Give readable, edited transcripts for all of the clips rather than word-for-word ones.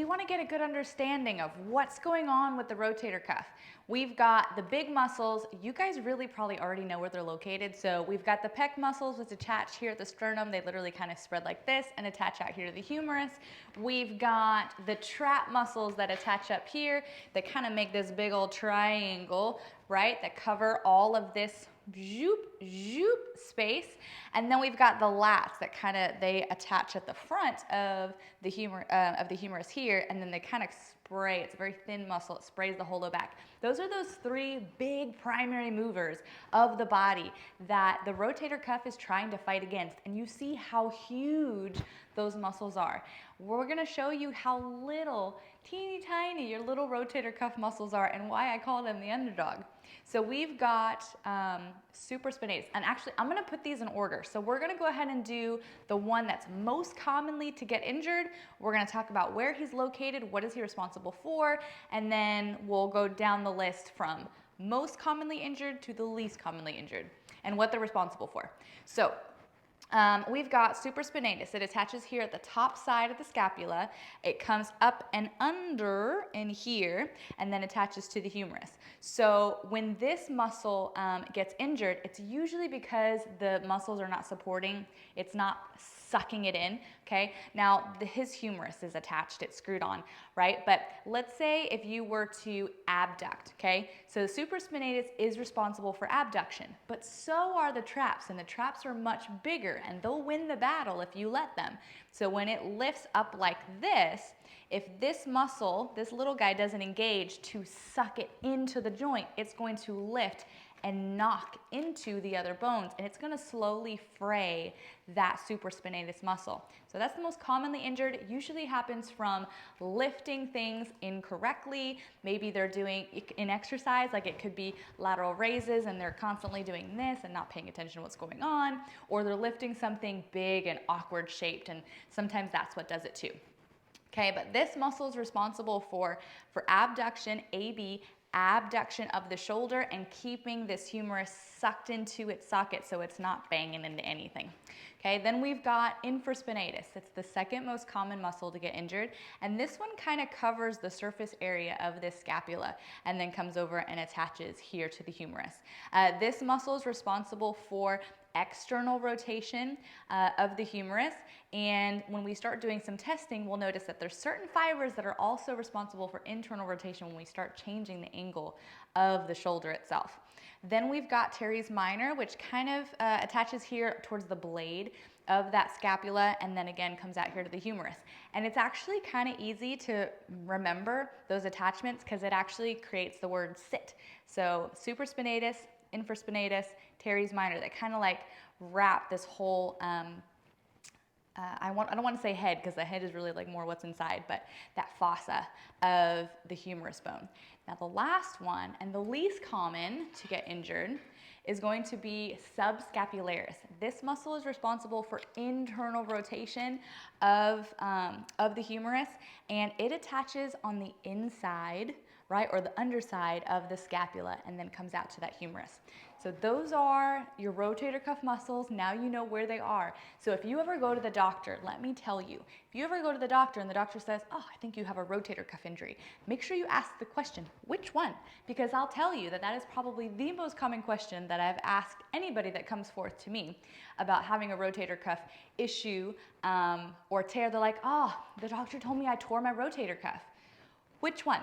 we want to get a good understanding of what's going on with the rotator cuff. We've got the big muscles. You guys really probably already know where they're located. So we've got the pec muscles, which attach here at the sternum. They literally kind of spread like this and attach out here to the humerus. We've got the trap muscles that attach up here that kind of make this big old triangle, right, that cover all of this zoop, zoop space. And then we've got the lats that kind of, they attach at the front of the humerus here, and then they kind of spray. It's a very thin muscle. It sprays the whole low back. Those are those three big primary movers of the body that the rotator cuff is trying to fight against. And you see how huge those muscles are. We're going to show you how little, teeny tiny, your little rotator cuff muscles are and why I call them the underdog. So we've got supraspinatus, and actually I'm going to put these in order. So we're going to go ahead and do the one that's most commonly to get injured. We're going to talk about where he's located, what is he responsible for, and then we'll go down the list from most commonly injured to the least commonly injured and what they're responsible for. So we've got supraspinatus. It attaches here at the top side of the scapula. It comes up and under in here and then attaches to the humerus. So when this muscle gets injured, it's usually because the muscles are not supporting. It's not sucking it in, okay? Now, his humerus is attached, it's screwed on, right? But let's say if you were to abduct, okay? So the supraspinatus is responsible for abduction, but so are the traps, and the traps are much bigger, and they'll win the battle if you let them. So when it lifts up like this, if this muscle, this little guy doesn't engage to suck it into the joint, it's going to lift and knock into the other bones, and it's going to slowly fray that supraspinatus muscle. So that's the most commonly injured. It usually happens from lifting things incorrectly. Maybe they're doing an exercise, like it could be lateral raises, and they're constantly doing this and not paying attention to what's going on, or they're lifting something big and awkward shaped, and sometimes that's what does it too. Okay, but this muscle is responsible for abduction, AB, abduction of the shoulder, and keeping this humerus sucked into its socket so it's not banging into anything. Okay, then we've got infraspinatus. It's the second most common muscle to get injured, and this one kind of covers the surface area of this scapula and then comes over and attaches here to the humerus. This muscle is responsible for external rotation of the humerus, and when we start doing some testing, we'll notice that there's certain fibers that are also responsible for internal rotation when we start changing the angle of the shoulder itself. Then we've got Teres Minor, which kind of attaches here towards the blade of that scapula and then again comes out here to the humerus. And it's actually kind of easy to remember those attachments because it actually creates the word sit. So supraspinatus, infraspinatus, Teres Minor, that kind of like wrap this whole, I don't want to say head because the head is really like more what's inside, but that fossa of the humerus bone. Now the last one and the least common to get injured is going to be subscapularis. This muscle is responsible for internal rotation of the humerus, and it attaches on the inside, right, or the underside of the scapula and then comes out to that humerus. So those are your rotator cuff muscles. Now you know where they are. So if you ever go to the doctor, let me tell you, if you ever go to the doctor and the doctor says, oh, I think you have a rotator cuff injury, make sure you ask the question, which one? Because I'll tell you that that is probably the most common question that I've asked anybody that comes forth to me about having a rotator cuff issue or tear. They're like, oh, the doctor told me I tore my rotator cuff. Which one?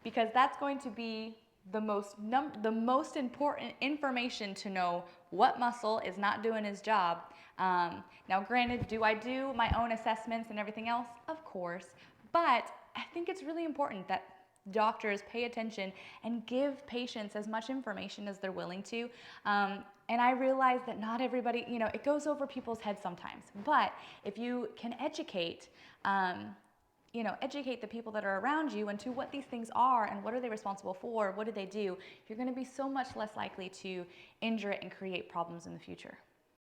Because that's going to be the most important information to know what muscle is not doing his job. Now granted, do I do my own assessments and everything else? Of course, but I think it's really important that doctors pay attention and give patients as much information as they're willing to. And I realize that not everybody, you know, it goes over people's heads sometimes, but if you can educate, educate the people that are around you into what these things are and what are they responsible for, what do they do, you're going to be so much less likely to injure it and create problems in the future.